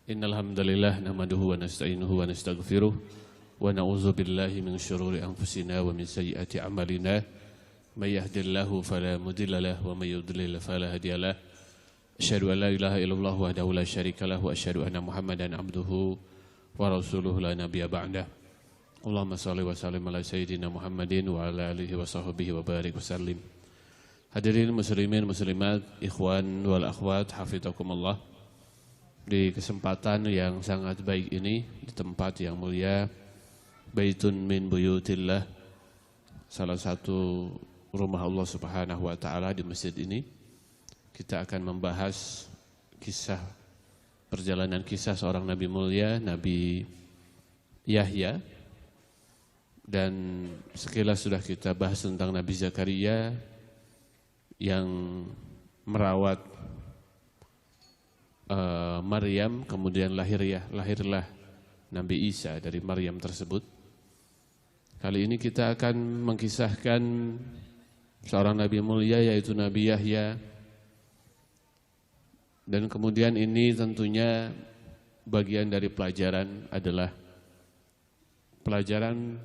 Innal hamdalillah nahmaduhu wa nasta'inuhu wa nastaghfiruh wa na'udzu billahi min syururi anfusina wa min sayyiati a'malina may yahdihillahu fala mudilla lahu wa may yudlil fala hadiyalah. Asyhadu an la ilaha illallah wahdahu la syarikalah wa asyhadu anna Muhammadan abduhu wa rasuluhu la nabiyya ba'dah. Allahumma shalli wa sallim ala sayyidina Muhammadin wa ala alihi wa sahbihi wa barik wa sallim. Hadirin muslimin muslimat, ikhwan wal akhwat, hafizakumullah. Di kesempatan yang sangat baik ini, di tempat yang mulia, Baitun min buyutillah, salah satu rumah Allah Subhanahu wa taala di masjid ini, kita akan membahas perjalanan kisah seorang nabi mulia, Nabi Yahya. Dan sekilas sudah kita bahas tentang Nabi Zakaria yang merawat Maryam, kemudian lahirlah Nabi Isa dari Maryam tersebut. Kali ini kita akan mengkisahkan seorang nabi mulia, yaitu Nabi Yahya. Dan kemudian ini tentunya bagian dari pelajaran adalah pelajaran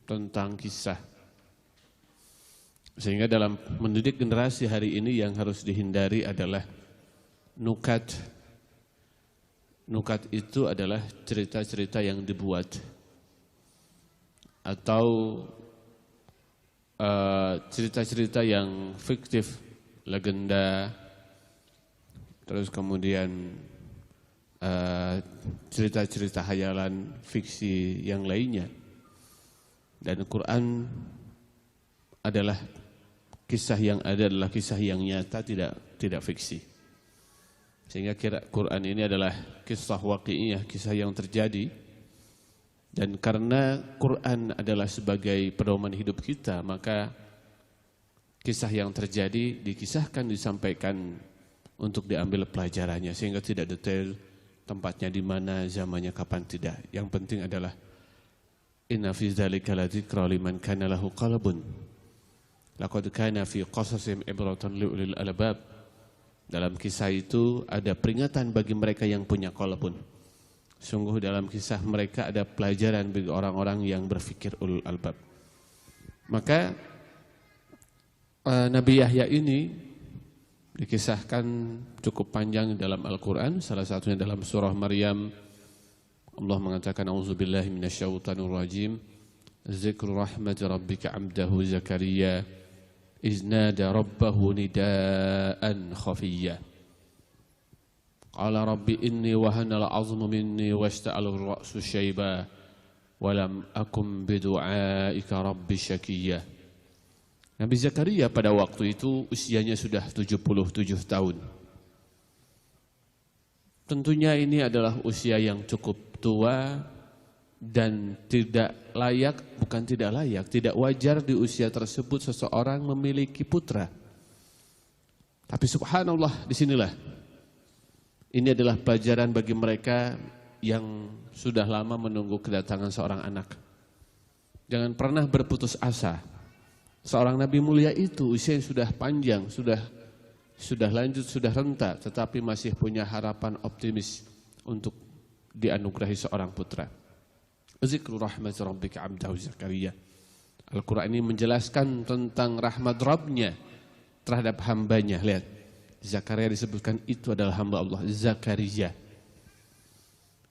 tentang kisah. Sehingga dalam mendidik generasi hari ini yang harus dihindari adalah nukat. Nukat itu adalah cerita-cerita yang dibuat atau cerita-cerita yang fiktif, legenda, terus kemudian cerita-cerita hayalan, fiksi yang lainnya. Dan Quran adalah kisah yang ada adalah kisah yang nyata, tidak fiksi. Sehingga Quran ini adalah kisah waqi'iyah, kisah yang terjadi. Dan karena Quran adalah sebagai pedoman hidup kita, maka kisah yang terjadi dikisahkan, disampaikan untuk diambil pelajarannya. Sehingga tidak detail tempatnya di mana, zamannya kapan, tidak. Yang penting adalah inna fi dzalika ladzikra liman kana lahu qalbun. Laqad kana fi qasasihim ibratan liulil albab. Dalam kisah itu ada peringatan bagi mereka yang punya qalbun. Sungguh dalam kisah mereka ada pelajaran bagi orang-orang yang berfikir ulul albab. Maka Nabi Yahya ini dikisahkan cukup panjang dalam Al-Quran. Salah satunya dalam surah Maryam. Allah mengatakan, A'udzubillahi minasyaitonir rajim. Zikru rahmati rabbika 'abdahu Zakaria iznada rabbahu nidaan khafiyya. Qala rabbi inni wahanal 'azmu minni washta'ala ar-ra'su syaiba wa lam akum bidu'aika rabbi syakiyya. Nabi Zakaria pada waktu itu usianya sudah 77 tahun. Tentunya ini adalah usia yang cukup tua dan tidak layak, bukan tidak layak, tidak wajar di usia tersebut seseorang memiliki putra. Tapi subhanallah, disinilah ini adalah pelajaran bagi mereka yang sudah lama menunggu kedatangan seorang anak. Jangan pernah berputus asa. Seorang nabi mulia itu usia yang sudah panjang, sudah lanjut, sudah renta, tetapi masih punya harapan optimis untuk dianugerahi seorang putra. Zikru rahmat rabbika 'abdahu Zakaria. Al-Quran ini menjelaskan tentang rahmat Rabbnya terhadap hambanya. Lihat, Zakaria disebutkan itu adalah hamba Allah, Zakaria.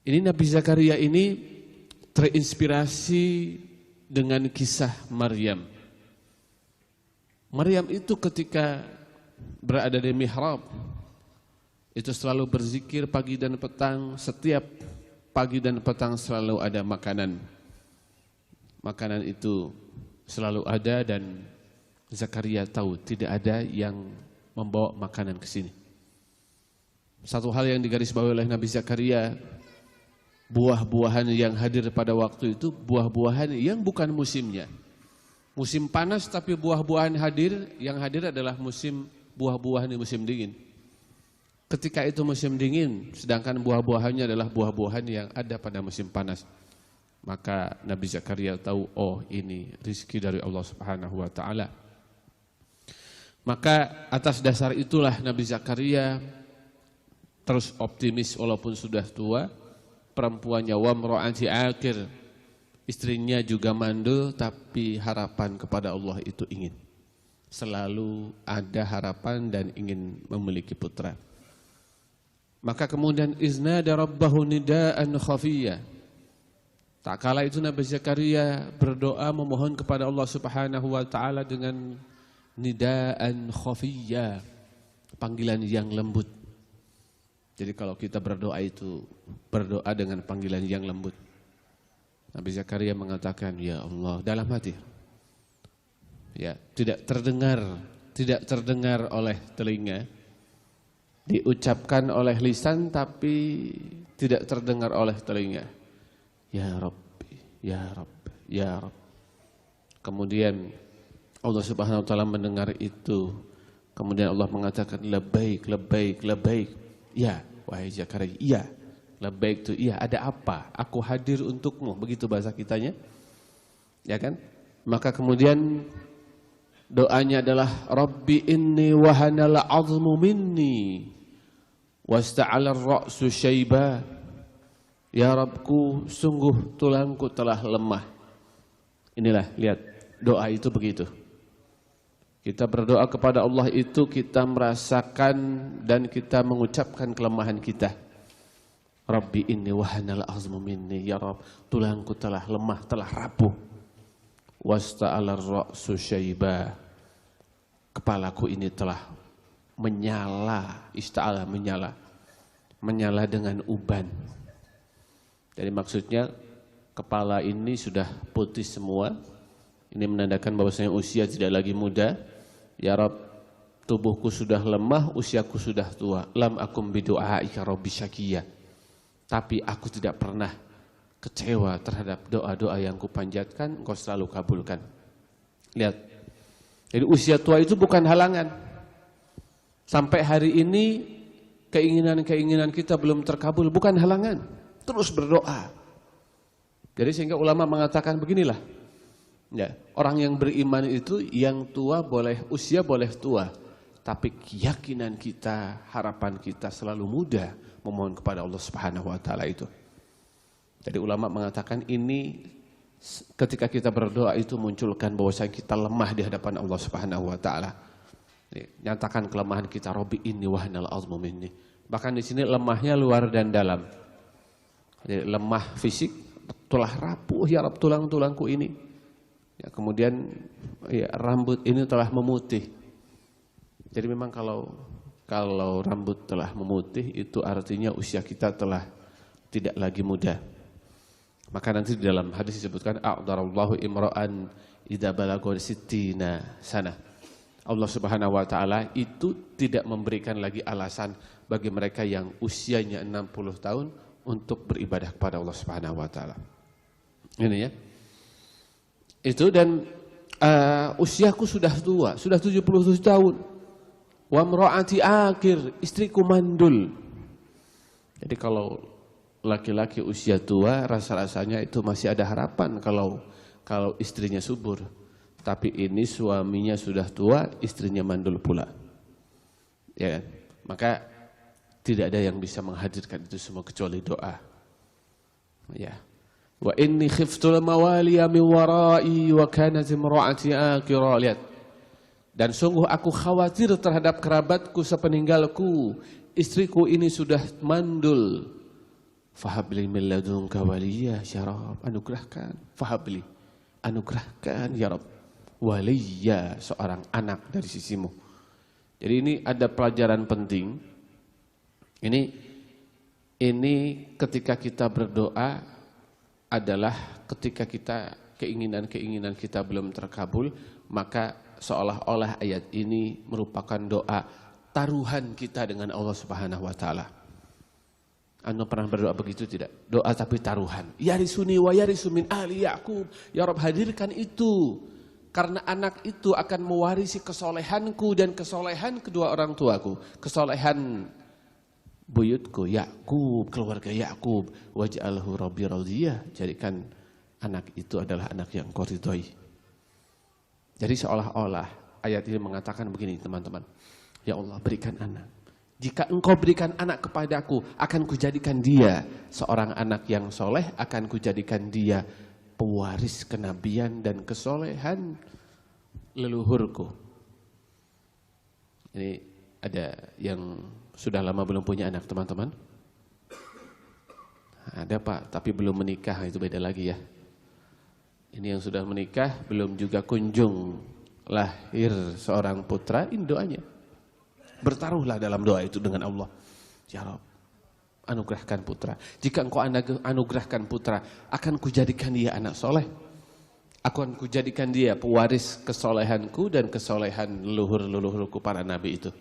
Ini Nabi Zakaria ini terinspirasi dengan kisah Maryam. Maryam itu ketika berada di mihrab, itu selalu berzikir pagi dan petang. Setiap pagi dan petang selalu ada makanan. Makanan itu selalu ada dan Zakaria tahu tidak ada yang membawa makanan ke sini. Satu hal yang digarisbawahi oleh Nabi Zakaria, buah-buahan yang hadir pada waktu itu buah-buahan yang bukan musimnya. Musim panas tapi buah-buahan hadir, yang hadir adalah musim buah-buahan di musim dingin. Ketika itu musim dingin, sedangkan buah-buahannya adalah buah-buahan yang ada pada musim panas. Maka Nabi Zakaria tahu, oh ini rizki dari Allah Subhanahu wa ta'ala. Maka atas dasar itulah Nabi Zakaria terus optimis walaupun sudah tua. Perempuannya wamra'ati akir, istrinya juga mandul, tapi harapan kepada Allah itu ingin. Selalu ada harapan dan ingin memiliki putra. Maka kemudian iznada rabbahu nidaan khafiyya. Tak kala itu Nabi Zakaria berdoa memohon kepada Allah Subhanahu wa taala dengan nidaan khafiyya, panggilan yang lembut. Jadi kalau kita berdoa itu berdoa dengan panggilan yang lembut. Nabi Zakaria mengatakan, ya Allah, dalam hati. Ya, tidak terdengar oleh telinga, diucapkan oleh lisan tapi tidak terdengar oleh telinga. Ya Rabbi, ya Rabbi, ya Rabbi. Kemudian Allah Subhanahu wa taala mendengar itu. Kemudian Allah mengatakan labbaik, labbaik, labbaik. Ya, wahai Zakaria, iya. Labbaik itu iya, ada apa? Aku hadir untukmu, begitu bahasa kitanya. Ya kan? Maka kemudian doanya adalah Rabbi inni wahanal 'azmu minni wasta'ala ar-ra'su syaiba. Ya Rabbku, sungguh tulangku telah lemah. Inilah, lihat, doa itu begitu. Kita berdoa kepada Allah itu kita merasakan dan kita mengucapkan kelemahan kita. Rabbi inni wahanal 'azmu minni, ya Rabb, tulangku telah lemah, telah rapuh. Wasta'ala ar-ra'su syaiba. Kepalaku ini telah menyala, ista'ala menyala. Menyala dengan uban. Jadi maksudnya kepala ini sudah putih semua. Ini menandakan bahwasanya usia tidak lagi muda. Ya Rabb, tubuhku sudah lemah, usiaku sudah tua. Lam akum bidu'aika rabbi syakiyya. Tapi aku tidak pernah kecewa terhadap doa-doa yang kupanjatkan, engkau selalu kabulkan. Lihat. Jadi usia tua itu bukan halangan. Sampai hari ini keinginan-keinginan kita belum terkabul, bukan halangan. Terus berdoa. Jadi sehingga ulama mengatakan beginilah. Ya, orang yang beriman itu yang tua boleh, usia boleh tua. Tapi keyakinan kita, harapan kita selalu muda memohon kepada Allah Subhanahu wa taala itu. Jadi ulama mengatakan ini ketika kita berdoa itu munculkan bahwasanya kita lemah di hadapan Allah Subhanahu wa taala. Nyatakan kelemahan kita, Rabbi inni wahanal 'azmu minni. Bahkan di sini lemahnya luar dan dalam. Jadi lemah fisik, telah rapuh ya Rabb tulang-tulangku ini. Ya, kemudian ya, rambut ini telah memutih. Jadi memang kalau rambut telah memutih itu artinya usia kita telah tidak lagi muda. Maka nanti di dalam hadis disebutkan a'darallahu imra'an idza balagha sittina sana. Allah Subhanahu wa taala itu tidak memberikan lagi alasan bagi mereka yang usianya 60 tahun untuk beribadah kepada Allah Subhanahu wa taala. Ini ya. Itu dan usiaku sudah tua, sudah 77 tahun. Wa mra'ati akir, istriku mandul. Jadi kalau laki-laki usia tua rasa-rasanya itu masih ada harapan kalau istrinya subur. Tapi ini suaminya sudah tua, istrinya mandul pula. Ya kan? Maka tidak ada yang bisa menghadirkan itu semua kecuali doa. Ya. Wa inni khiftul mawaliya min wara'i wa kanat imra'ati akira. Lihat. Dan sungguh aku khawatir terhadap kerabatku sepeninggalku. Istriku ini sudah mandul. Fahabli min ladunka waliya ya Rabb. Anugerahkan. Fahabli. Anugerahkan ya Rabb. Waliya, seorang anak dari sisimu. Jadi ini ada pelajaran penting. Ini ketika kita berdoa adalah ketika keinginan-keinginan kita belum terkabul, maka seolah-olah ayat ini merupakan doa taruhan kita dengan Allah Subhanahu wa taala. Anda pernah berdoa begitu tidak? Doa tapi taruhan. Yarisuni wa yarisu min ali Yaqub. Ya Rabb, hadirkan itu. Karena anak itu akan mewarisi kesolehanku dan kesolehan kedua orang tuaku. Kesolehan buyutku, Yaqub, keluarga Yaqub. Waj'alhu rabbi radiyah. Jadikan anak itu adalah anak yang kau ridhoi. Jadi seolah-olah ayat ini mengatakan begini teman-teman. Ya Allah, berikan anak. Jika engkau berikan anak kepadaku, akan kujadikan dia seorang anak yang soleh, akan kujadikan dia pewaris kenabian dan kesolehan leluhurku. Ini ada yang sudah lama belum punya anak, teman-teman? Ada Pak, tapi belum menikah, itu beda lagi ya. Ini yang sudah menikah, belum juga kunjung lahir seorang putra, ini doanya. Bertaruhlah dalam doa itu dengan Allah. Ya Rabb, anugerahkan putra. Jika engkau anugerahkan putra, akan kujadikan dia anak soleh. Aku akan kujadikan dia pewaris kesolehanku dan kesolehan leluhur-leluhurku para nabi itu.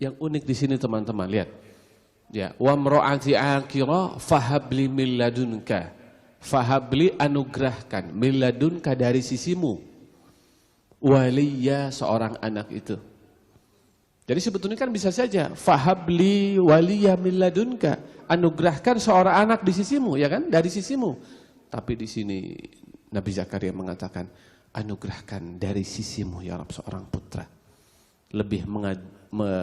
Yang unik di sini teman-teman, lihat. Ya, wa mra'ati aqira fahabli min ladunka. Fahabli, anugerahkan min ladunka, dari sisimu. Waliya, seorang anak itu. Jadi sebetulnya kan bisa saja fahabli waliya min ladunka, anugerahkan seorang anak di sisimu, ya kan? Dari sisimu. Tapi di sini Nabi Zakaria mengatakan anugerahkan dari sisimu ya Rabb seorang putra. Lebih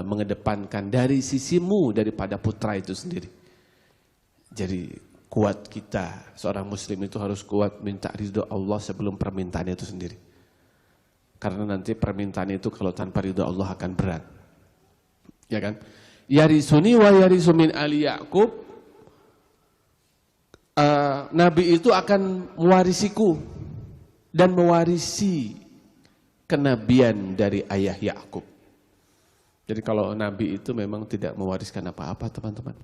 mengedepankan dari sisimu daripada putra itu sendiri. Jadi kuat kita, seorang muslim itu harus kuat minta ridho Allah sebelum permintaan itu sendiri. Karena nanti permintaan itu kalau tanpa ridho Allah akan berat. Ya kan? Yarisuni wa yarisu min ali Ya'qub. Nabi itu akan mewarisiku dan mewarisi kenabian dari ayah Ya'qub. Jadi kalau Nabi itu memang tidak mewariskan apa-apa teman-teman.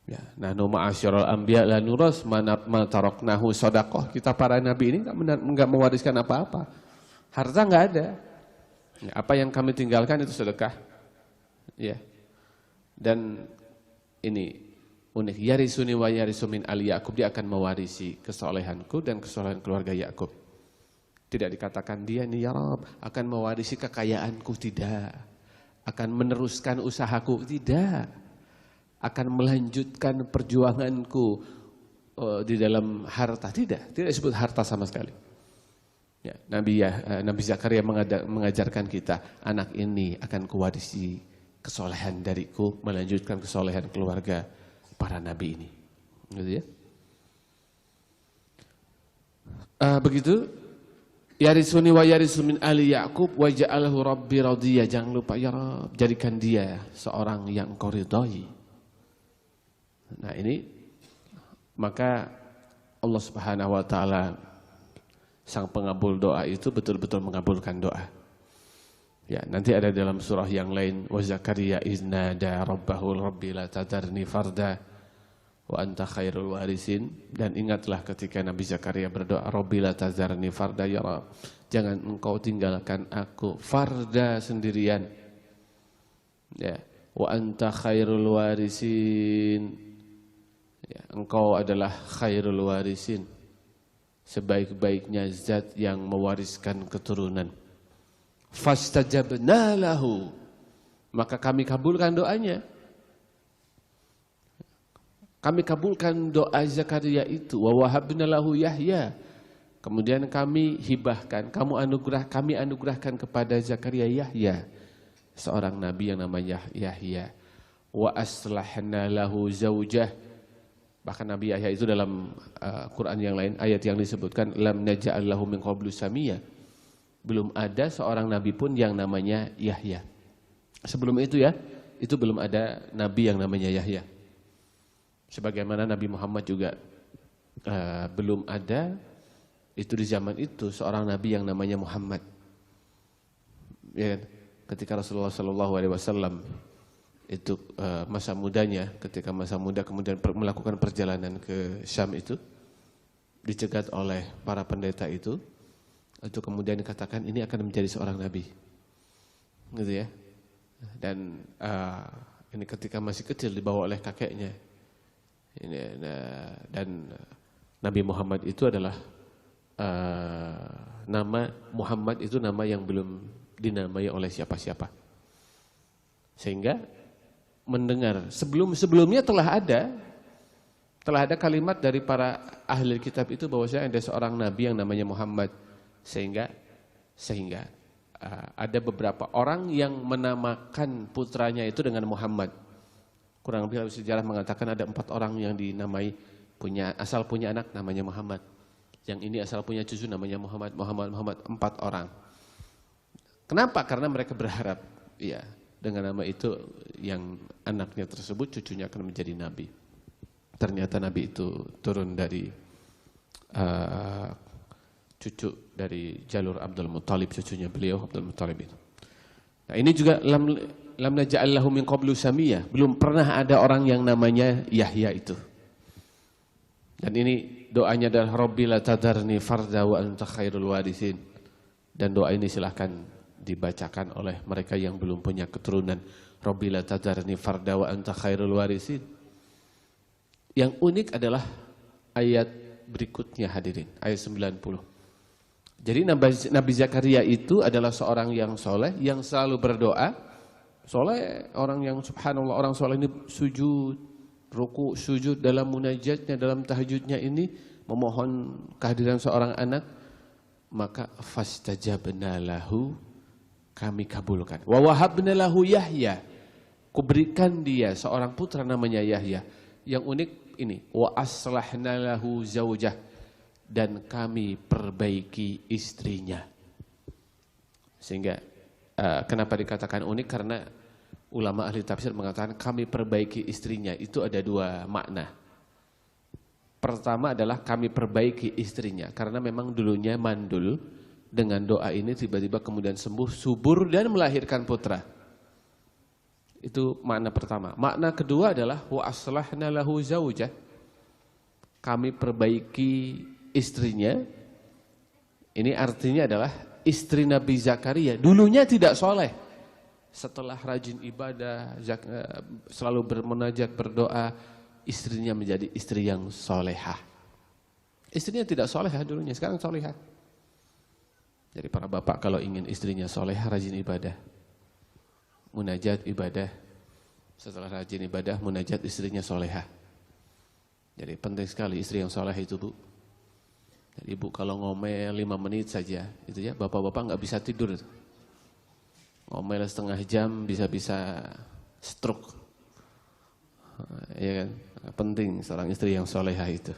Ya, nahnu ma'asyiral anbiya la nuras ma taraknahu shadaqah. Kita para nabi ini enggak mewariskan apa-apa. Harta enggak ada. Ya, apa yang kami tinggalkan itu sedekah. Ya. Dan ini unik, yarisuni wa yarisu min ali Ya'qub, dia akan mewarisi kesolehanku dan kesolehan keluarga Ya'qub. Tidak dikatakan dia nih ya Rabb akan mewarisi kekayaanku, tidak. Akan meneruskan usahaku, tidak. Akan melanjutkan perjuanganku di dalam harta, tidak disebut harta sama sekali. Ya, Nabi Zakaria mengajarkan kita, anak ini akan kuwarisi kesolehan dariku, melanjutkan kesolehan keluarga para nabi ini. Gitu ya. Begitu. Yarisuni wa yarisu min ali Ya'qub wa ja'alahu rabbi radiyya. Jangan lupa ya Rabb, jadikan dia seorang yang engkau ridhai. Nah ini, maka Allah Subhanahu wa ta'ala, sang pengabul doa itu betul-betul mengabulkan doa. Ya, nanti ada dalam surah yang lain, wa Zakaria iznada rabbahu rabbi la tadarni farda wa anta khairul warisin. Dan ingatlah ketika Nabi Zakaria berdoa, rabbi la tadarni farda ya Rabb, jangan engkau tinggalkan aku farda, sendirian. Ya, wa anta khairul warisin. Ya, engkau adalah khairul warisin, sebaik-baiknya zat yang mewariskan keturunan. Fastajabna lahu, maka kami kabulkan doanya. Kami kabulkan doa Zakaria itu. Wa wahabna lahu Yahya, kemudian kami hibahkan, kami anugerahkan kepada Zakaria Yahya, seorang nabi yang namanya Yahya. Wa aslahna lahu zaujah, bahkan Nabi Yahya itu dalam Quran yang lain, ayat yang disebutkan lam naj'al lahu min qablu samiyya, belum ada seorang nabi pun yang namanya Yahya. Sebelum itu ya, itu belum ada nabi yang namanya Yahya. Sebagaimana Nabi Muhammad juga belum ada itu di zaman itu seorang nabi yang namanya Muhammad. Ya, ketika Rasulullah SAW itu masa mudanya, ketika masa muda kemudian melakukan perjalanan ke Syam itu, dicegat oleh para pendeta itu kemudian dikatakan ini akan menjadi seorang nabi, gitu ya. Dan ini ketika masih kecil dibawa oleh kakeknya. Ini, dan Nabi Muhammad itu adalah nama Muhammad itu nama yang belum dinamai oleh siapa-siapa, sehingga mendengar sebelumnya telah ada kalimat dari para ahli kitab itu bahwasanya ada seorang nabi yang namanya Muhammad, sehingga ada beberapa orang yang menamakan putranya itu dengan Muhammad. Kurang lebih sejarah mengatakan ada 4 orang yang dinamai asal punya anak namanya Muhammad. Yang ini asal punya cucu namanya Muhammad, 4 orang. Kenapa? Karena mereka berharap ya dengan nama itu yang anaknya tersebut cucunya akan menjadi nabi. Ternyata nabi itu turun dari cucu dari jalur Abdul Muttalib, cucunya beliau Abdul Muttalib itu. Nah, ini juga lam naj'al lahu min qablu samiyya, belum pernah ada orang yang namanya Yahya itu. Dan ini doanya adalah Rabbi la tadarni farda wa anta khairul warithin. Dan doa ini silahkan dibacakan oleh mereka yang belum punya keturunan. Rabbi la tadarni farda wa anta khairul warithin. Yang unik adalah ayat berikutnya hadirin, ayat 90. Jadi Nabi Zakaria itu adalah seorang yang soleh, yang selalu berdoa. Soleh, orang yang subhanallah, orang soleh ini sujud, ruku, sujud dalam munajatnya, dalam tahajudnya ini memohon kehadiran seorang anak. Maka fastajabna lahu, kami kabulkan. Wa wahabna lahu Yahya, kuberikan dia seorang putra namanya Yahya. Yang unik ini, wa aslahna lahu zaujah, dan kami perbaiki istrinya. Sehingga kenapa dikatakan unik? Karena ulama ahli tafsir mengatakan kami perbaiki istrinya, itu ada 2 makna. Pertama adalah kami perbaiki istrinya, karena memang dulunya mandul, dengan doa ini tiba-tiba kemudian sembuh, subur dan melahirkan putra. Itu makna pertama. Makna kedua adalah wa aslahna lahu zaujah, kami perbaiki istrinya. Ini artinya adalah istri Nabi Zakaria dulunya tidak soleh. Setelah rajin ibadah, selalu bermunajat, berdoa, istrinya menjadi istri yang solehah. Istrinya tidak solehah dulunya, sekarang solehah. Jadi para bapak kalau ingin istrinya solehah, rajin ibadah, munajat ibadah, setelah rajin ibadah, munajat, istrinya solehah. Jadi penting sekali istri yang soleh itu, Bu. Jadi ibu kalau ngomel 5 menit saja, itu ya, bapak-bapak nggak bisa tidur. Ngomel setengah jam bisa-bisa stroke. Ya kan? Penting seorang istri yang solehah itu.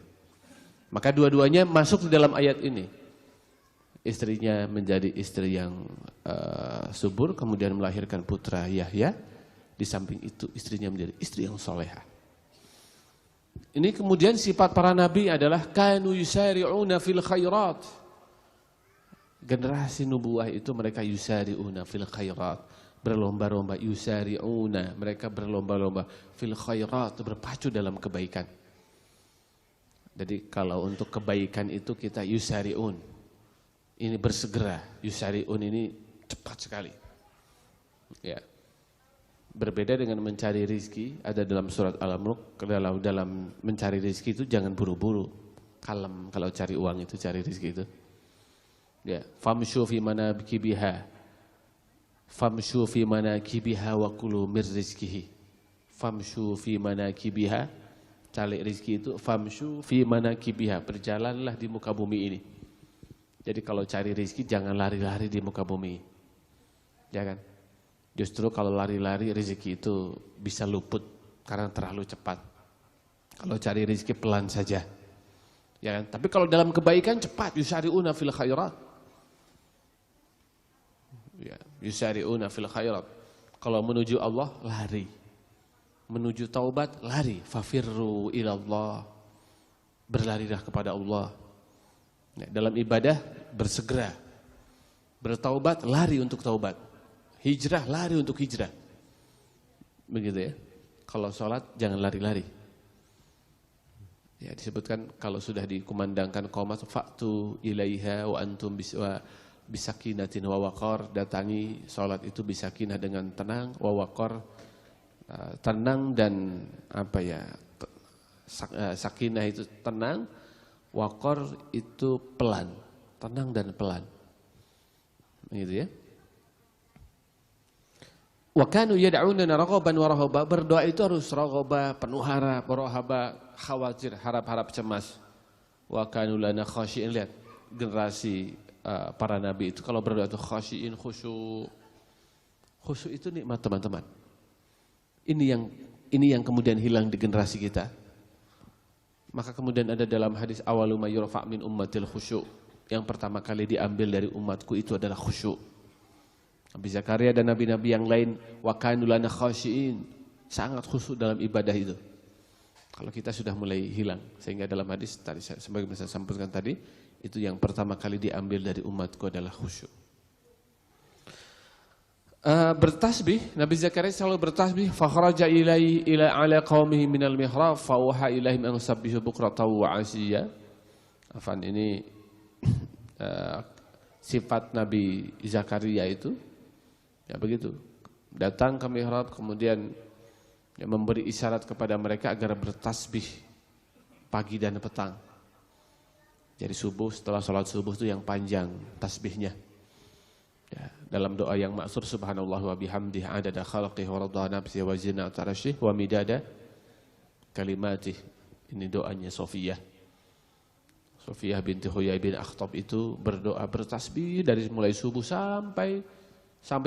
Maka dua-duanya masuk di dalam ayat ini. Istrinya menjadi istri yang subur, kemudian melahirkan putra Yahya. Di samping itu istrinya menjadi istri yang solehah. Ini kemudian sifat para nabi adalah kanu yusari'una fil khairat. Generasi nubuah itu mereka yusari'una fil khairat, berlomba-lomba, yusari'una, mereka berlomba-lomba fil khairat, berpacu dalam kebaikan. Jadi kalau untuk kebaikan itu kita yusari'un, ini bersegera, yusari'un ini cepat sekali. Ya. Berbeda dengan mencari rizki, ada dalam surat Al-Mulk, dalam mencari rizki itu jangan buru-buru, kalem kalau cari uang itu, cari rizki itu. Ya, famshu fi manakibiha, famshu fi manakibiha wa kulu mir rizkihi. Famshu fi manakibiha, cari rizki itu, famshu fi manakibiha, berjalanlah di muka bumi ini. Jadi kalau cari rizki jangan lari-lari di muka bumi, ya kan? Justru kalau lari-lari rezeki itu bisa luput karena terlalu cepat. Kalau cari rezeki pelan saja. Ya kan? Tapi kalau dalam kebaikan cepat, yusari'una fil khairat. Ya, yusari'una fil khairat. Kalau menuju Allah lari. Menuju taubat lari, fafirru ilallah. Berlarilah kepada Allah. Ya, dalam ibadah bersegera. Bertaubat lari untuk taubat. Hijrah, lari untuk hijrah. Begitu ya. Kalau sholat jangan lari-lari. Ya, disebutkan kalau sudah dikumandangkan qomat fa'tu ilaiha wa antum bisakinatin wa waqar, datangi sholat itu bisakinah dengan tenang, wa waqar, tenang dan apa ya, sakinah itu tenang, waqar itu pelan, tenang dan pelan. Begitu ya. Wa kanu yad'unana raghaban wa rahaba, berdoa itu harus raghaba, penuh harap, rahaba, khawatir, harap-harap cemas. Wa kanu lana khashi'in, lihat generasi para nabi itu kalau berdoa itu khasyiin, khusyuk. Khusyuk itu nikmat teman-teman. Ini yang kemudian hilang di generasi kita. Maka kemudian ada dalam hadis awalu ma yurfa' min ummatil khusyuk. Yang pertama kali diambil dari umatku itu adalah khusyuk. Nabi Zakaria dan nabi-nabi yang lain wa kanu lana khasyiin, sangat khusyuk dalam ibadah itu. Kalau kita sudah mulai hilang, sehingga dalam hadis tadi sebagaimana saya sampaikan tadi, itu yang pertama kali diambil dari umatku adalah khusyuk. Bertasbih, Nabi Zakaria selalu bertasbih. Fa kharaja ila qaumihi minal mihrab fa waha ilaihim an sabbihu bukratan wa ashiya. Afan, ini sifat Nabi Zakaria itu ya begitu. Datang ke mihrab kemudian ya, memberi isyarat kepada mereka agar bertasbih pagi dan petang. Jadi subuh, setelah sholat subuh itu yang panjang tasbihnya. Ya, dalam doa yang maksur subhanallah wa bihamdihi adada khalqihi wa radha nafsihi wa zinata arsyihi wa midada kalimatih. Ini doanya Sofiyah. Sofiyah binti Huyai bin Akhtab itu berdoa bertasbih dari mulai subuh sampai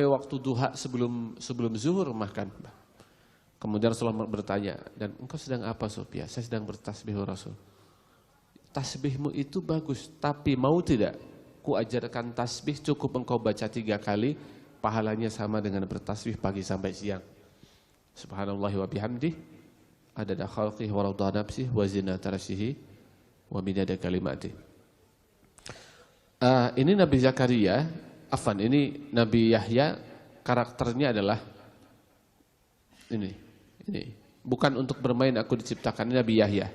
waktu duha sebelum zuhur makan. Kemudian Rasulullah bertanya, dan engkau sedang apa Sofiyah? Saya sedang bertasbih Rasul. Tasbihmu itu bagus, tapi mau tidak ku ajarkan tasbih cukup engkau baca 3 kali, pahalanya sama dengan bertasbih pagi sampai siang. Subhanallah wa bihamdih adada khalqihi wa radha nafsihi wa zinata arsyihi wa midada kalimatih. Ini Nabi Zakaria, ini Nabi Yahya, karakternya adalah ini. Bukan untuk bermain aku diciptakan. Ini Nabi Yahya.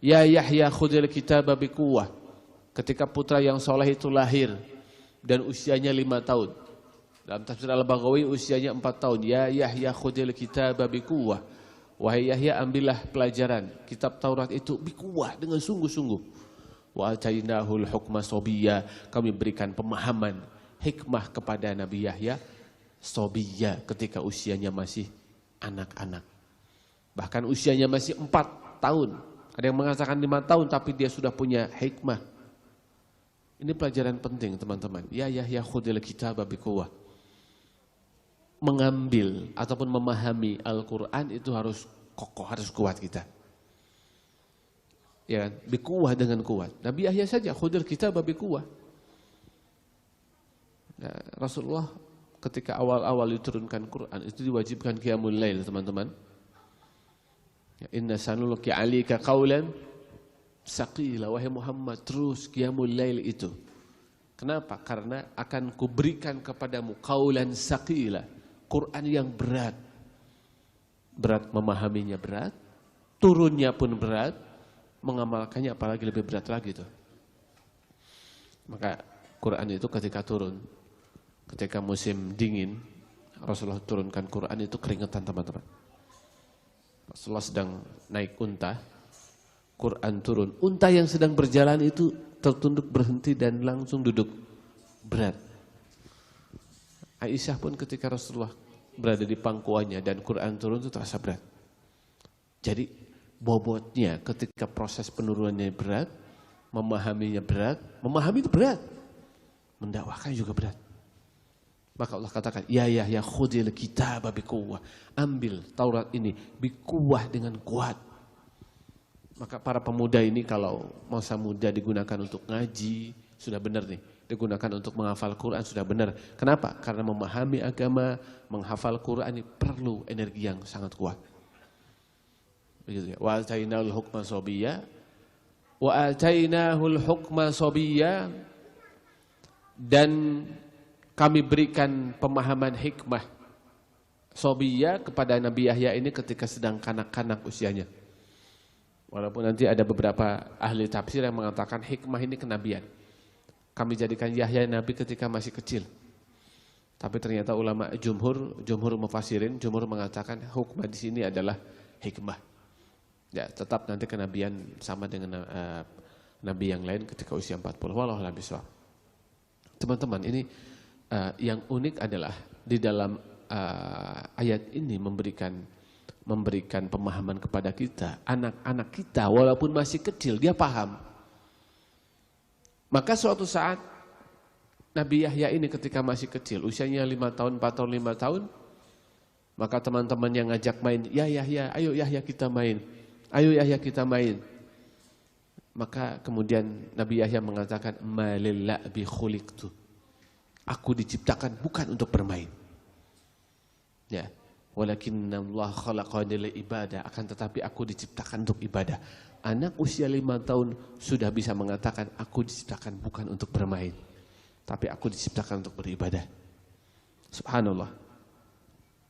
Ya Yahya khudil kitaba biquwwah. Ketika putra yang soleh itu lahir dan usianya 5 tahun. Dalam tafsir Al-Baghawi usianya 4 tahun. Ya Yahya khudil kitaba biquwwah. Wahai Yahya, ambillah pelajaran kitab Taurat itu biquwwah, dengan sungguh-sungguh. Wa atainahul hukma sobiyya. Kami berikan pemahaman hikmah kepada Nabi Yahya sobiyya, ketika usianya masih anak-anak. Bahkan usianya masih 4 tahun. Ada yang mengatakan 5 tahun tapi dia sudah punya hikmah. Ini pelajaran penting teman-teman. Ya Yahya khudil kitaba biquwwah. Mengambil ataupun memahami Al-Quran itu harus kokoh, harus kuat kita. Ya kan? Biquwwah, dengan kuat. Nabi Yahya saja khudil kitaba biquwwah. Nah, Rasulullah ketika awal-awal diturunkan Quran itu diwajibkan qiyamul lail teman-teman. Ya, inna sanulqi 'alaika qaulan saqila, wahai Muhammad, terus qiyamul lail itu. Kenapa? Karena akan kuberikan kepadamu qaulan saqila, Quran yang berat. Berat memahaminya, berat, turunnya pun berat, mengamalkannya apalagi lebih berat lagi tuh. Maka Quran itu ketika turun, ketika musim dingin, Rasulullah turunkan Quran itu keringetan teman-teman. Rasulullah sedang naik unta, Quran turun. Unta yang sedang berjalan itu tertunduk, berhenti dan langsung duduk. Berat. Aisyah pun ketika Rasulullah berada di pangkuannya dan Quran turun itu terasa berat. Jadi bobotnya ketika proses penurunannya berat, memahaminya berat, memahami itu berat. Mendakwahkan juga berat. Maka Allah katakan, ya khudil kitaba biquwwah. Ambil Taurat ini biquwwah, dengan kuat. Maka para pemuda ini kalau masa muda digunakan untuk ngaji, sudah benar nih. Digunakan untuk menghafal Quran, sudah benar. Kenapa? Karena memahami agama, menghafal Quran ini perlu energi yang sangat kuat. Begitu ya. Wa atainahul hukma sobiyya. Wa atainahul hukma sobiyya. Dan kami berikan pemahaman hikmah sobiyya kepada Nabi Yahya ini ketika sedang kanak-kanak usianya. Walaupun nanti ada beberapa ahli tafsir yang mengatakan hikmah ini kenabian. Kami jadikan Yahya nabi ketika masih kecil. Tapi ternyata ulama jumhur mufassirin, jumhur mengatakan hikmah di sini adalah hikmah. Ya, tetap nanti kenabian sama dengan nabi yang lain ketika usia 40. Wallahu a'lam bishawab. Teman-teman, ini yang unik adalah di dalam ayat ini memberikan pemahaman kepada kita, anak-anak kita walaupun masih kecil dia paham. Maka suatu saat Nabi Yahya ini ketika masih kecil, usianya 5 tahun, 4 tahun, 5 tahun, maka teman-teman yang ngajak main, ya Yahya, ayo Yahya kita main, ayo Yahya kita main. Maka kemudian Nabi Yahya mengatakan, malillah bi khuliqtu. Aku diciptakan bukan untuk bermain. Ya, walakinna Allah khalaqani li ibadah, akan tetapi aku diciptakan untuk ibadah. Anak usia 5 tahun sudah bisa mengatakan, aku diciptakan bukan untuk bermain, tapi aku diciptakan untuk beribadah. Subhanallah.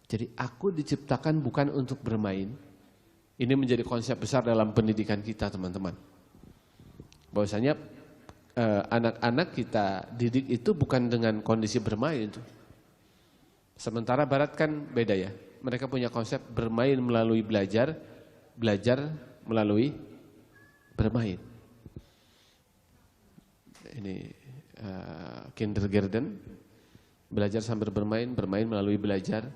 Jadi aku diciptakan bukan untuk bermain. Ini menjadi konsep besar dalam pendidikan kita, teman-teman. Bahwasanya anak-anak kita didik itu bukan dengan kondisi bermain itu. Sementara Barat kan beda ya. Mereka punya konsep bermain melalui belajar, belajar melalui bermain. Ini kindergarten, belajar sambil bermain, bermain melalui belajar.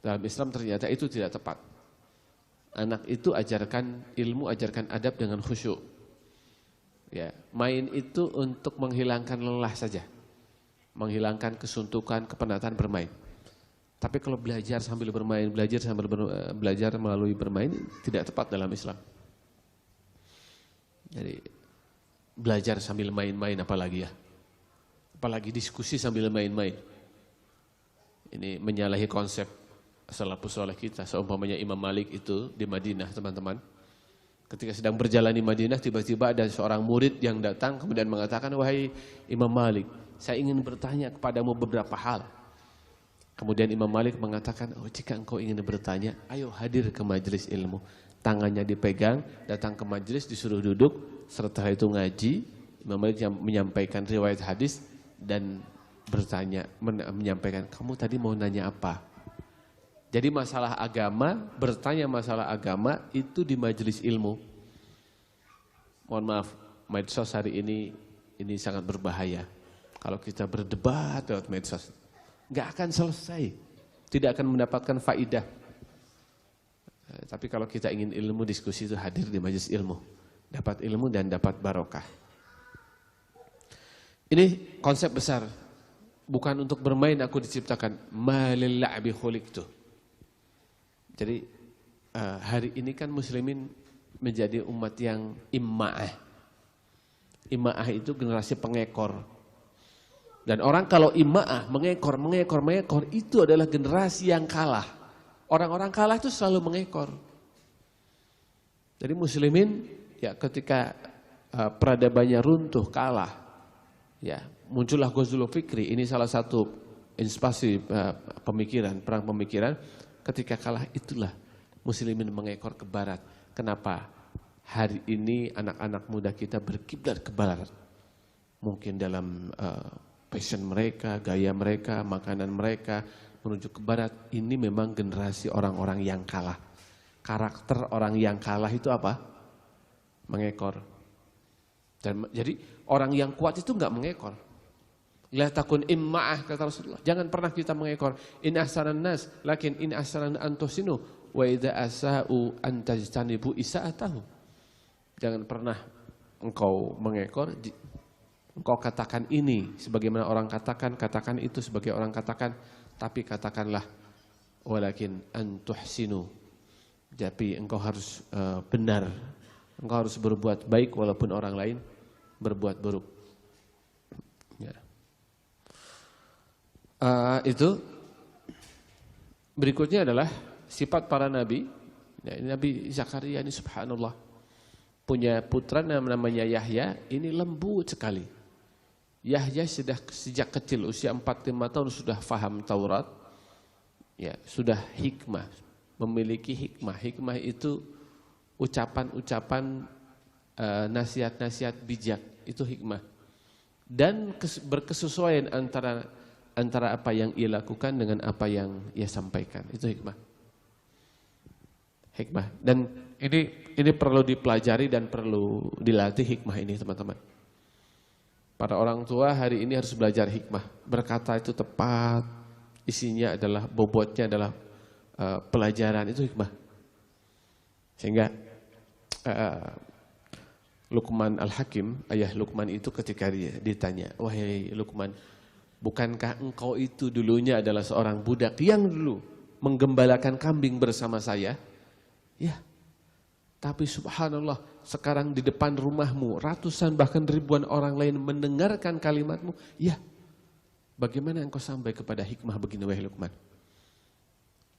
Dalam Islam ternyata itu tidak tepat. Anak itu ajarkan ilmu, ajarkan adab dengan khusyuk. Ya, main itu untuk menghilangkan lelah saja, menghilangkan kesuntukan, kepenatan bermain. Tapi kalau belajar sambil bermain, belajar melalui bermain tidak tepat dalam Islam. Jadi belajar sambil main-main apalagi ya, apalagi diskusi sambil main-main. Ini menyalahi konsep salafus saleh kita. Seumpamanya Imam Malik itu di Madinah, teman-teman. Ketika sedang berjalan di Madinah, tiba-tiba ada seorang murid yang datang kemudian mengatakan, wahai Imam Malik, saya ingin bertanya kepadamu beberapa hal. Kemudian Imam Malik mengatakan, oh jika engkau ingin bertanya, ayo hadir ke majelis ilmu. Tangannya dipegang, datang ke majelis, disuruh duduk, setelah itu ngaji. Imam Malik menyampaikan riwayat hadis dan bertanya, menyampaikan, kamu tadi mau nanya apa? Jadi masalah agama, bertanya masalah agama itu di majelis ilmu. Mohon maaf, medsos hari ini sangat berbahaya. Kalau kita berdebat lewat medsos, nggak akan selesai, tidak akan mendapatkan faidah. Tapi kalau kita ingin ilmu, diskusi itu hadir di majelis ilmu, dapat ilmu dan dapat barokah. Ini konsep besar, bukan untuk bermain aku diciptakan, malil la'bi khuliqtu. Jadi hari ini kan muslimin menjadi umat yang imma'ah. Imma'ah itu generasi pengekor. Dan orang kalau imma'ah, mengekor, itu adalah generasi yang kalah. Orang-orang kalah itu selalu mengekor. Jadi muslimin ya ketika peradabannya runtuh, kalah, ya muncullah Ghazul Fikri. Ini salah satu inspirasi pemikiran, perang pemikiran. Ketika kalah itulah muslimin mengekor ke barat. Kenapa? Hari ini anak-anak muda kita berkiblat ke barat. Mungkin dalam fashion mereka, gaya mereka, makanan mereka menuju ke barat. Ini memang generasi orang-orang yang kalah. Karakter orang yang kalah itu apa? Mengekor. Dan jadi orang yang kuat itu enggak mengekor. La takun imma'ah, kata Rasulullah. Jangan pernah kita mengekor. In ahsanan nas, lakin in ahsanan antusinu, wa idza asa'u antajtanibu isa'atahu. Jangan pernah engkau mengekor, engkau katakan ini sebagaimana orang katakan, katakan itu sebagai orang katakan, tapi katakanlah walakin antuhsinu. Jadi engkau harus benar. Engkau harus berbuat baik walaupun orang lain berbuat buruk. Ya. Itu berikutnya adalah sifat para nabi. Ya, Nabi Zakaria ini subhanallah punya putra namanya Yahya, ini lembut sekali. Yahya sudah sejak kecil usia 4-5 tahun sudah faham Taurat. Ya, sudah hikmah, memiliki hikmah. Hikmah itu ucapan-ucapan nasihat-nasihat bijak, itu hikmah. Dan berkesesuaian antara apa yang ia lakukan dengan apa yang ia sampaikan. Itu hikmah. Hikmah. Dan ini perlu dipelajari dan perlu dilatih hikmah ini, teman-teman. Para orang tua hari ini harus belajar hikmah. Berkata itu tepat, isinya adalah, bobotnya adalah pelajaran, itu hikmah. Sehingga Luqman Al-Hakim, ayah Luqman itu ketika dia ditanya, "Wahai Luqman, bukankah engkau itu dulunya adalah seorang budak yang dulu menggembalakan kambing bersama saya?" Ya. Tapi subhanallah, sekarang di depan rumahmu ratusan bahkan ribuan orang lain mendengarkan kalimatmu. Ya. Bagaimana engkau sampai kepada hikmah begini, wahai Luqman?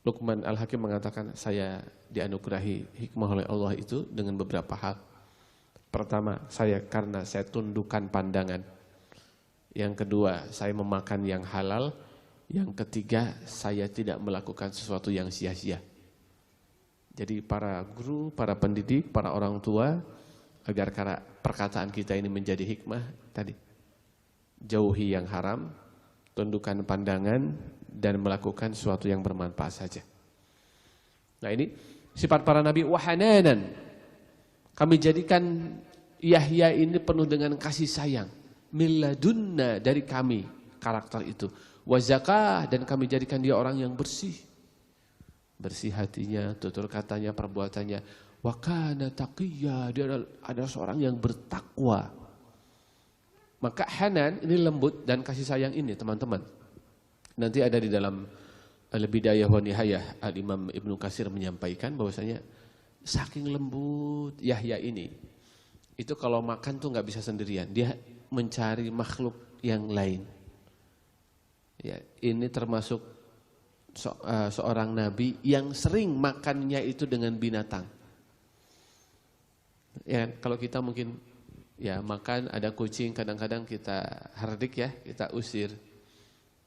Luqman Al-Hakim mengatakan, saya dianugerahi hikmah oleh Allah itu dengan beberapa hal. Pertama, karena saya tundukkan pandangan. Yang kedua, saya memakan yang halal. Yang ketiga, saya tidak melakukan sesuatu yang sia-sia. Jadi para guru, para pendidik, para orang tua, agar perkataan kita ini menjadi hikmah tadi. Jauhi yang haram, tundukkan pandangan, dan melakukan sesuatu yang bermanfaat saja. Nah ini sifat para nabi, wahananan. Kami jadikan Yahya ini penuh dengan kasih sayang. Milladunna, dari kami karakter itu. Wazakah, dan kami jadikan dia orang yang bersih. Bersih hatinya, tutur katanya, perbuatannya. Wakana taqiyya, dia adalah seorang yang bertakwa. Maka Hanan ini lembut dan kasih sayang ini teman-teman. Nanti ada di dalam Al-Bidayah wa Nihayah, Al-Imam Ibnu Katsir menyampaikan bahwasanya saking lembut Yahya ini, itu kalau makan tuh nggak bisa sendirian, dia mencari makhluk yang lain. Ya, ini termasuk seorang nabi yang sering makannya itu dengan binatang. Ya, kalau kita mungkin ya makan ada kucing, kadang-kadang kita hardik ya, kita usir.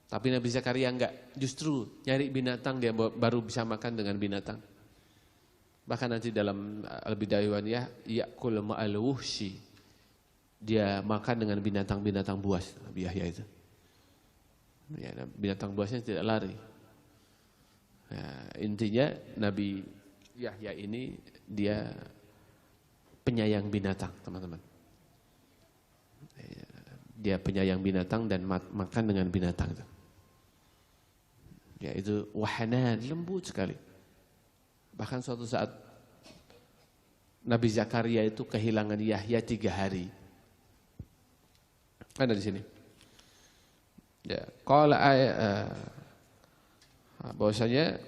Tapi Nabi Zakaria enggak, justru nyari binatang dia baru bisa makan dengan binatang. Bahkan nanti dalam Al-Bidayah wa Nihayah, ya'kul ma'al wuhshi, dia makan dengan binatang-binatang buas, Nabi Yahya itu. Ya, binatang buasnya tidak lari. Ya, intinya Nabi Yahya ini dia penyayang binatang, teman-teman. Dia penyayang binatang dan makan dengan binatang itu. Ya, itu wahanan, lembut sekali. Bahkan suatu saat Nabi Zakaria itu kehilangan Yahya 3 hari. Ada di sini. Ya, qala bahwasanya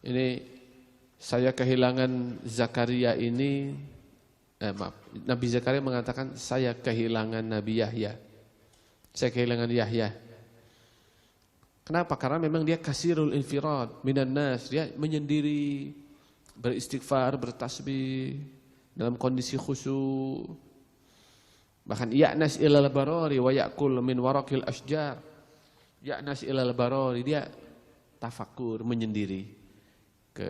ini saya kehilangan Zakaria ini, Nabi Zakaria mengatakan saya kehilangan Nabi Yahya. Saya kehilangan Yahya. Kenapa? Karena memang dia kasirul infirad minan nas, dia menyendiri, beristighfar, bertasbih dalam kondisi khusyuk. Bahkan ya'nas ilal barari wa ya'kul min waraqil asjar. Ya'nas ilal barari, dia tafakur, menyendiri ke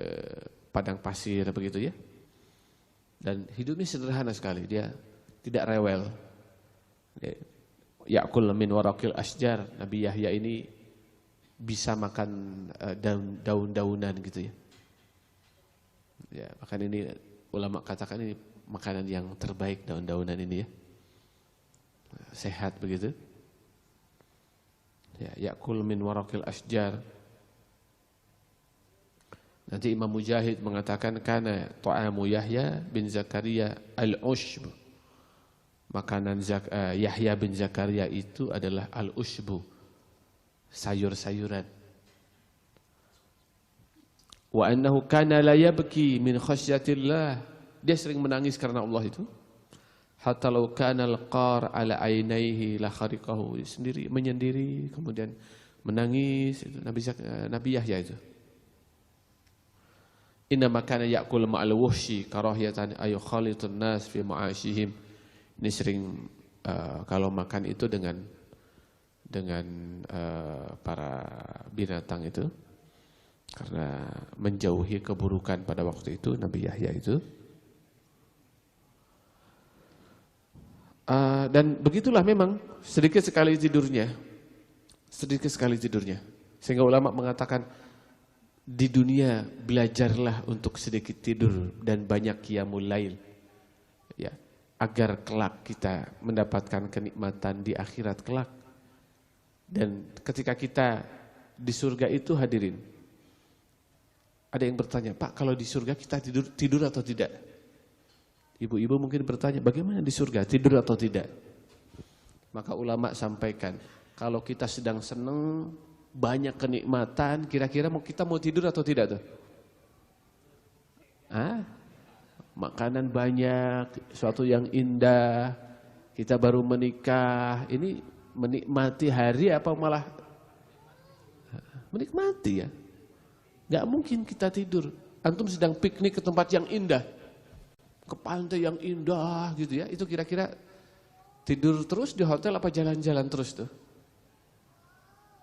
padang pasir begitu ya. Dan hidupnya sederhana sekali, dia tidak rewel. Ya'kul min waraqil asjar, Nabi Yahya ini bisa makan daun-daunan gitu ya. Ya, bahkan ini ulama katakan ini makanan yang terbaik, daun-daunan ini ya. Sehat begitu. Ya, ya'kul min waraqil asjar. Nanti Imam Mujahid mengatakan kana ta'amu Yahya bin Zakaria al-ushb. Makanan Yahya bin Zakaria itu adalah al-ushbu, sayur-sayuran. Wa annahu kana la yabki min khasyatillah. Dia sering menangis karena Allah itu. Hatta law kana al-qar ala ainaihi la khariqahu. Sendiri menyendiri kemudian menangis itu Nabi Yahya itu. Inna makana ya'kul ma'al wuhshi karahiyatan ayu khalitun nas fi ma'ashihim. Ini sering kalau makan itu dengan para binatang itu, karena menjauhi keburukan pada waktu itu Nabi Yahya itu. Dan begitulah memang sedikit sekali tidurnya, sehingga ulama mengatakan di dunia belajarlah untuk sedikit tidur dan banyak qiyamul lail, ya, agar kelak kita mendapatkan kenikmatan di akhirat kelak. Dan ketika kita di surga itu hadirin, Ada yang bertanya, Pak, kalau di surga kita tidur atau tidak? Ibu-ibu mungkin bertanya, bagaimana di surga, tidur atau tidak? Maka ulama sampaikan, kalau kita sedang senang, banyak kenikmatan, kira-kira kita mau tidur atau tidak tuh? Makanan banyak, suatu yang indah, kita baru menikah, ini menikmati hari apa malah menikmati ya? Gak mungkin kita tidur. Antum sedang piknik ke tempat yang indah, ke pantai yang indah gitu ya, itu kira-kira tidur terus di hotel apa jalan-jalan terus tuh?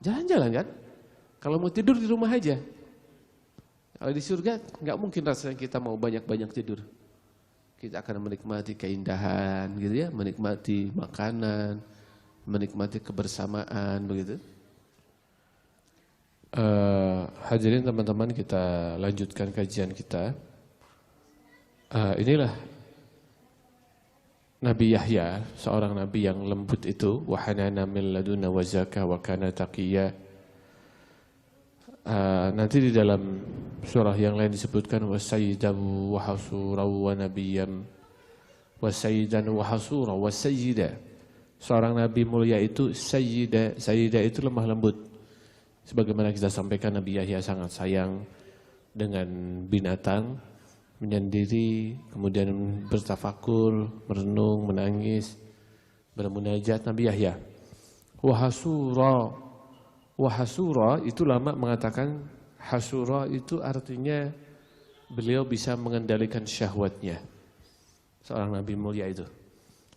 Jalan-jalan kan? Kalau mau tidur di rumah aja. Kalau di surga nggak mungkin rasanya kita mau banyak-banyak tidur. Kita akan menikmati keindahan gitu ya, menikmati makanan, menikmati kebersamaan begitu. Hadirin teman-teman, kita lanjutkan kajian kita. Inilah Nabi Yahya, seorang nabi yang lembut itu, wa hanana min ladunna wa zakah wa kana taqiyya. Nanti di dalam surah yang lain disebutkan wa sayyidan wa hasura wa nabiyyam wa sayyidan wa hasura wa sayyida. Seorang nabi mulia itu sayyida, sayyida itu lemah lembut. Sebagaimana kita sampaikan, Nabi Yahya sangat sayang dengan binatang, menyendiri, kemudian bertafakur, merenung, menangis, bermunajat. Nabi Yahya. Wahasura, wahasura itu lama mengatakan hasura itu artinya beliau bisa mengendalikan syahwatnya. Seorang nabi mulia itu.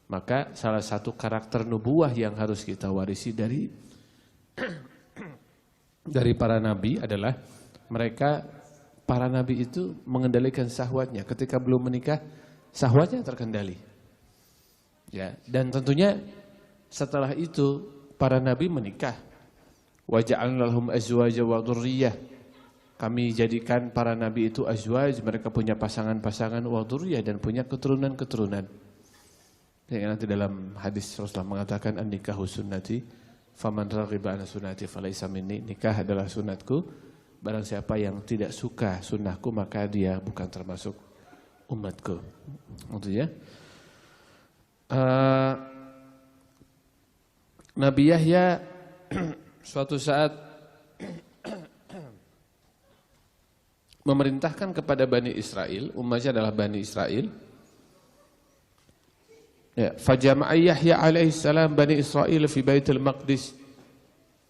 Maka salah satu karakter nubuwah yang harus kita warisi dari para nabi adalah mereka, para nabi itu mengendalikan syahwatnya. Ketika belum menikah, syahwatnya terkendali. Ya, dan tentunya setelah itu para nabi menikah. Wa ja'alna lahum azwaja wa dzurriyyah. Kami jadikan para nabi itu azwaj, mereka punya pasangan-pasangan, wa dzurriyyah, dan punya keturunan-keturunan. Yang nanti dalam hadis Rasulullah mengatakan an-nikahu sunnati faman raghiba an sunnati falaysa minni. Nikah adalah sunatku, barang siapa yang tidak suka sunnahku maka dia bukan termasuk umatku. Maksudnya Nabi Yahya suatu saat memerintahkan kepada Bani Israel, umatnya adalah Bani Israel. Ya, fajama'a Yahya alaihi salam Bani Israel fi Baitul Maqdis.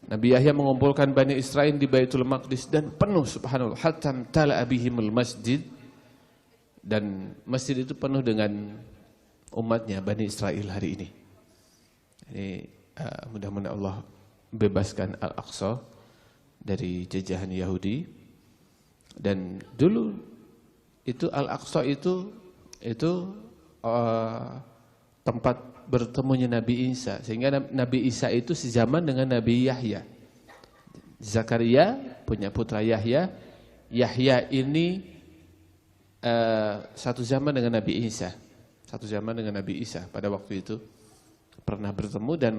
Nabi Yahya mengumpulkan Bani Israel di Baitul Maqdis dan penuh, subhanallah, hatta tala'a bihimul masjid, dan masjid itu penuh dengan umatnya Bani Israel hari ini. Ini mudah-mudahan Allah bebaskan Al-Aqsa dari jajahan Yahudi. Dan dulu itu Al-Aqsa itu tempat bertemunya Nabi Isa, sehingga Nabi Isa itu sezaman dengan Nabi Yahya. Zakaria punya putra Yahya. Yahya ini satu zaman dengan Nabi Isa. Satu zaman dengan Nabi Isa pada waktu itu pernah bertemu dan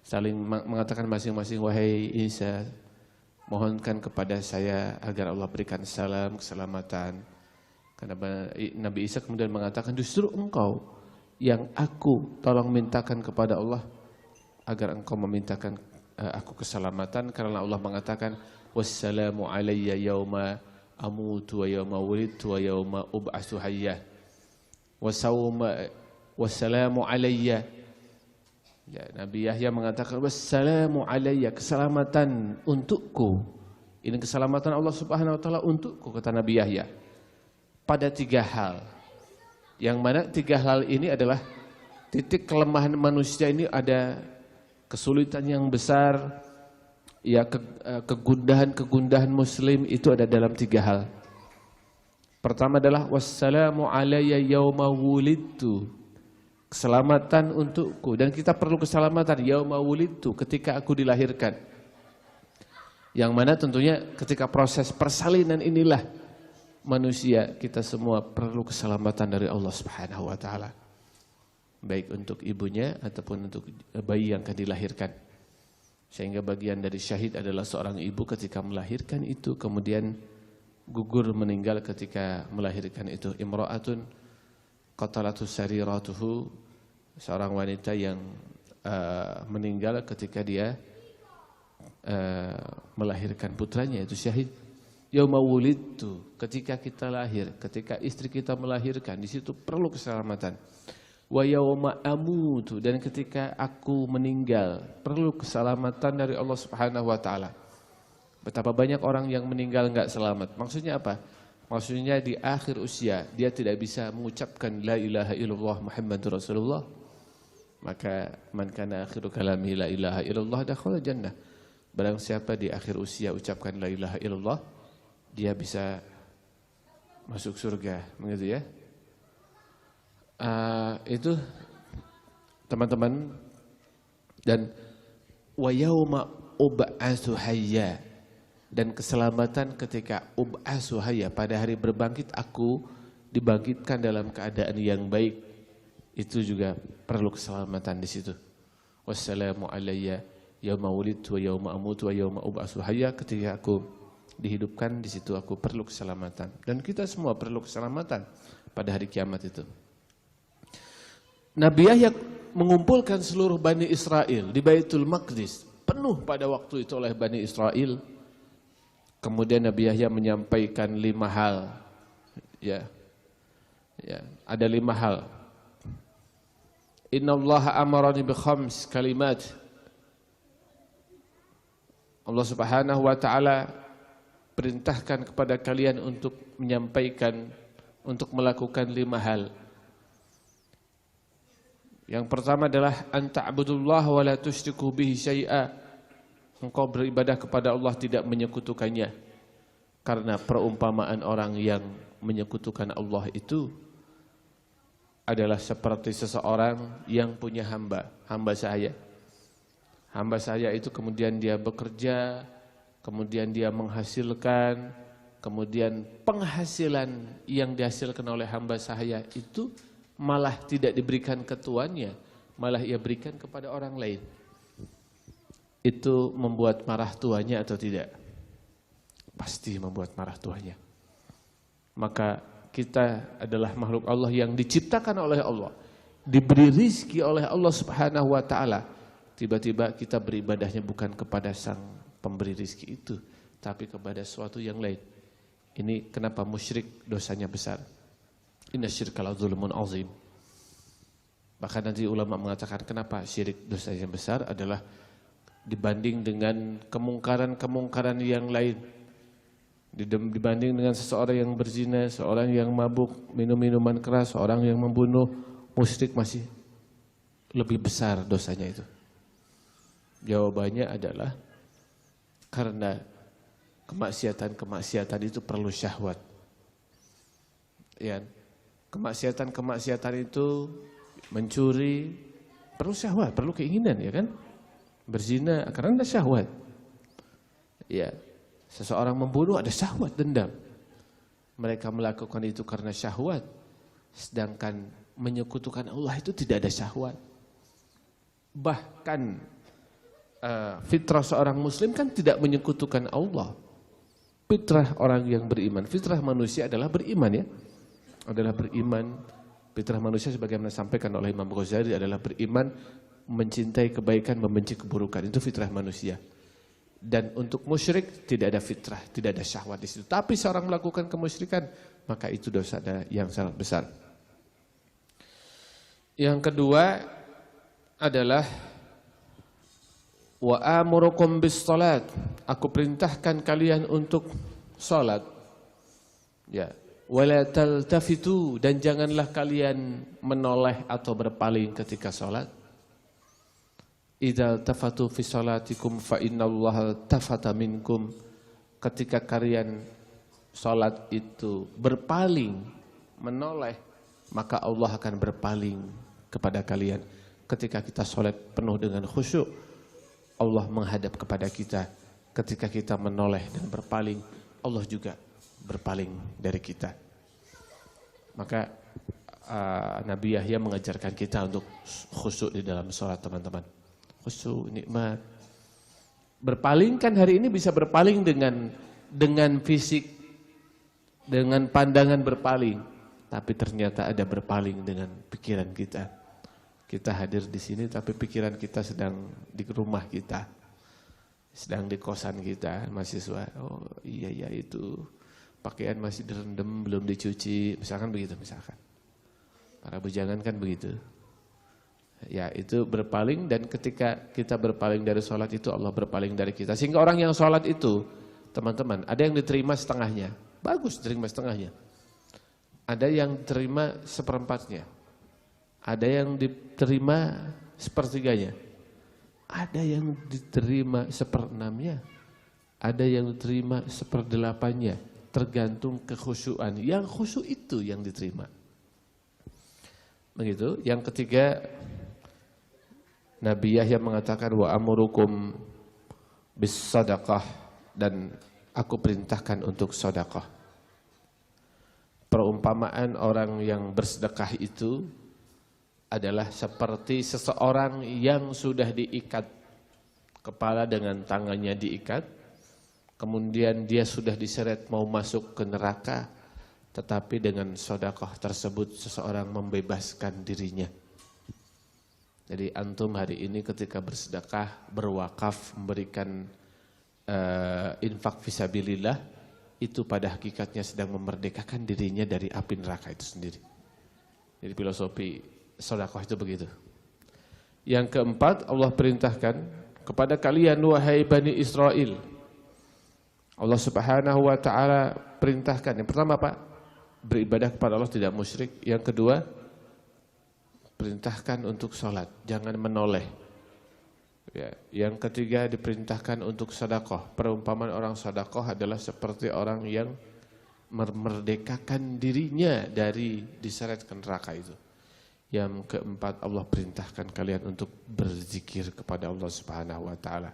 saling mengatakan masing-masing, wahai Isa, mohonkan kepada saya agar Allah berikan salam, keselamatan. Karena Nabi Isa kemudian mengatakan, justru engkau yang aku tolong mintakan kepada Allah agar engkau memintakan aku keselamatan, karena Allah mengatakan wassalamu alayya yauma amutu wa yauma wulidtu wa yauma ub'atsu hayya wassalamu alayya. Ya, Nabi Yahya mengatakan wassalamu alayya, keselamatan untukku. Ini keselamatan Allah Subhanahu wa taala untukku, kata Nabi Yahya. Pada 3 hal. Yang mana 3 hal ini adalah titik kelemahan manusia. Ini ada kesulitan yang besar, ya, kegundahan muslim itu ada dalam 3 hal. Pertama adalah wassalamu alayya yauma wulidtu, keselamatan untukku, dan kita perlu keselamatan yauma wulidtu, ketika aku dilahirkan. Yang mana tentunya ketika proses persalinan inilah manusia, kita semua perlu keselamatan dari Allah Subhanahu wa taala. Baik untuk ibunya ataupun untuk bayi yang akan dilahirkan. Sehingga bagian dari syahid adalah seorang ibu ketika melahirkan itu kemudian gugur meninggal ketika melahirkan itu. Imra'atun qatalatu sariratuhu, seorang wanita yang meninggal ketika dia melahirkan putranya, itu syahid. Yauma wulidtu, ketika kita lahir, ketika istri kita melahirkan, di situ perlu keselamatan. Wa yauma amutu, dan ketika aku meninggal, perlu keselamatan dari Allah Subhanahu wa taala. Betapa banyak orang yang meninggal enggak selamat. Maksudnya apa? Maksudnya di akhir usia dia tidak bisa mengucapkan la ilaha illallah Muhammadur Rasulullah. Maka man kana akhiru kalamihi la ilaha illallah dakhala jannah. Barang siapa di akhir usia ucapkan la ilaha illallah, dia bisa masuk surga, begitu ya. Itu teman-teman. Dan wa yauma ub'atsu hayya, dan keselamatan ketika ub'atsu hayya, pada hari berbangkit aku dibangkitkan dalam keadaan yang baik, itu juga perlu keselamatan di situ. Wassalamu alayya yauma wulidtu wa yauma amutu wa yauma ub'atsu hayya, ketika aku dihidupkan, di situ aku perlu keselamatan. Dan kita semua perlu keselamatan pada hari kiamat itu. Nabi Yahya mengumpulkan seluruh Bani Israel di Baitul Maqdis, penuh pada waktu itu oleh Bani Israel. Kemudian Nabi Yahya menyampaikan 5 hal. Ya, ada 5 hal. Innallaha amarani bi 5 kalimat. Allah Subhanahu wa taala perintahkan kepada kalian untuk menyampaikan, untuk melakukan 5 hal. Yang pertama adalah anta'budullaha wa la tusyriku bihi syai'a. Engkau beribadah kepada Allah tidak menyekutukannya. Karena perumpamaan orang yang menyekutukan Allah itu adalah seperti seseorang yang punya hamba saya. Hamba saya itu kemudian dia bekerja, kemudian dia menghasilkan, kemudian penghasilan yang dihasilkan oleh hamba saya itu malah tidak diberikan ke tuannya, malah ia berikan kepada orang lain. Itu membuat marah tuannya atau tidak? Pasti membuat marah tuannya. Maka kita adalah makhluk Allah yang diciptakan oleh Allah, diberi rizki oleh Allah Subhanahu wa taala. Tiba-tiba kita beribadahnya bukan kepada sang pemberi rizki itu, tapi kepada sesuatu yang lain. Ini kenapa musyrik dosanya besar. Inna syirka la dzulmun azim. Bahkan nanti ulama mengatakan kenapa syirik dosanya besar adalah dibanding dengan kemungkaran-kemungkaran yang lain. Dibanding dengan seseorang yang berzina, seorang yang mabuk, minum minuman keras, seorang yang membunuh, musyrik masih lebih besar dosanya itu. Jawabannya adalah karena kemaksiatan itu perlu syahwat. Ya, kemaksiatan itu mencuri perlu syahwat, perlu keinginan, ya kan? Berzina karena ada syahwat. Ya, seseorang membunuh ada syahwat dendam. Mereka melakukan itu karena syahwat, sedangkan menyekutukan Allah itu tidak ada syahwat. Bahkan fitrah seorang muslim kan tidak menyekutukan Allah. Fitrah orang yang beriman, fitrah manusia adalah beriman, ya. Adalah beriman. Fitrah manusia sebagaimana disampaikan oleh Imam Ghazali adalah beriman, mencintai kebaikan, membenci keburukan. Itu fitrah manusia. Dan untuk musyrik tidak ada fitrah, tidak ada syahwat di situ. Tapi seorang melakukan kemusyrikan, maka itu dosa yang sangat besar. Yang kedua adalah wa amurukum bis salat. Aku perintahkan kalian untuk salat. Ya, wala taltafitu, dan janganlah kalian menoleh atau berpaling ketika salat. Idza tafatu fi salatikum fa innallaha tafata minkum. Ketika kalian salat itu berpaling, menoleh, maka Allah akan berpaling kepada kalian. Ketika kita salat penuh dengan khusyuk, Allah menghadap kepada kita. Ketika kita menoleh dan berpaling, Allah juga berpaling dari kita. Maka Nabi Yahya mengajarkan kita untuk khusyuk di dalam salat, teman-teman. Khusyuk, nikmat. Berpaling kan hari ini bisa berpaling dengan fisik, dengan pandangan berpaling, tapi ternyata ada berpaling dengan pikiran kita. Kita hadir di sini tapi pikiran kita sedang di rumah kita, sedang di kosan kita, mahasiswa. Oh iya itu pakaian masih direndam, belum dicuci, misalkan begitu misalkan. Para bujangan kan begitu. Ya itu berpaling, dan ketika kita berpaling dari sholat itu Allah berpaling dari kita. Sehingga orang yang sholat itu, teman-teman, ada yang diterima setengahnya, bagus diterima setengahnya. Ada yang diterima seperempatnya, ada yang diterima sepertiganya, ada yang diterima seperenamnya, ada yang diterima seperdelapannya, tergantung kekhusyuan. Yang khusyuk itu yang diterima. Begitu. Yang ketiga, Nabi Yahya mengatakan wa amurukum bis sadaqah, dan aku perintahkan untuk sedekah. Perumpamaan orang yang bersedekah itu adalah seperti seseorang yang sudah diikat kepala dengan tangannya diikat, kemudian dia sudah diseret mau masuk ke neraka, tetapi dengan sedekah tersebut seseorang membebaskan dirinya. Jadi antum hari ini ketika bersedekah, berwakaf, memberikan infak fisabilillah, itu pada hakikatnya sedang memerdekakan dirinya dari api neraka itu sendiri. Jadi filosofi sedekah itu begitu. Yang keempat, Allah perintahkan kepada kalian wahai Bani Israel. Allah Subhanahu wa taala perintahkan. Yang pertama apa? Beribadah kepada Allah, tidak musyrik. Yang kedua, perintahkan untuk sholat, jangan menoleh. Ya. Yang ketiga, diperintahkan untuk sedekah. Perumpamaan orang sedekah adalah seperti orang yang memerdekakan dirinya dari diseret ke neraka itu. Yang keempat, Allah perintahkan kalian untuk berzikir kepada Allah Subhanahu wa taala.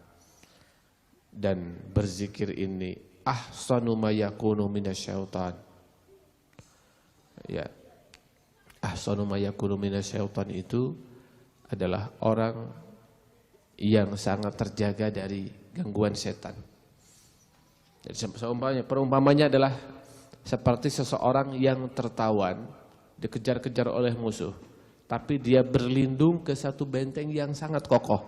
Dan berzikir ini ahsanu ma yakunu minasyaitan. Ya. Ahsanu ma yakunu minasyaitan itu adalah orang yang sangat terjaga dari gangguan setan. Jadi perumpamanya adalah seperti seseorang yang tertawan, dikejar-kejar oleh musuh, tapi dia berlindung ke satu benteng yang sangat kokoh.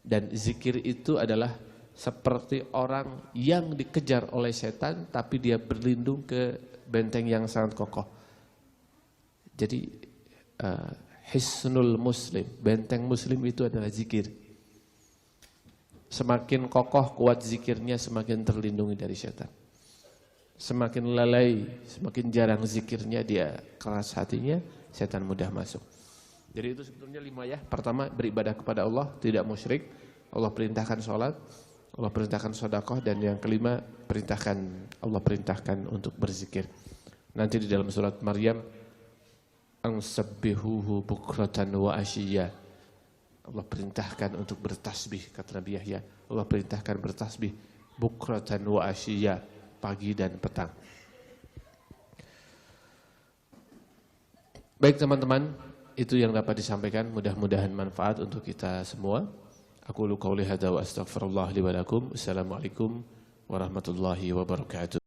Dan zikir itu adalah seperti orang yang dikejar oleh setan, tapi dia berlindung ke benteng yang sangat kokoh. Jadi hisnul muslim, benteng muslim itu adalah zikir. Semakin kokoh kuat zikirnya, semakin terlindungi dari setan. Semakin lalai, semakin jarang zikirnya, dia keras hatinya, setan mudah masuk. Jadi itu sebetulnya 5 ya. Pertama, beribadah kepada Allah, tidak musyrik. Allah perintahkan sholat, Allah perintahkan sedekah, dan yang kelima, Allah perintahkan untuk berzikir. Nanti di dalam surat Maryam, ansabbihuhu bukratan wa asyiya. Allah perintahkan untuk bertasbih, kata Nabi Yahya. Allah perintahkan bertasbih bukratan wa asyiya, pagi dan petang. Baik teman-teman, itu yang dapat disampaikan, mudah-mudahan manfaat untuk kita semua. Aku qouli hadza wa astaghfirullah li wa lakum. Assalamualaikum warahmatullahi wabarakatuh.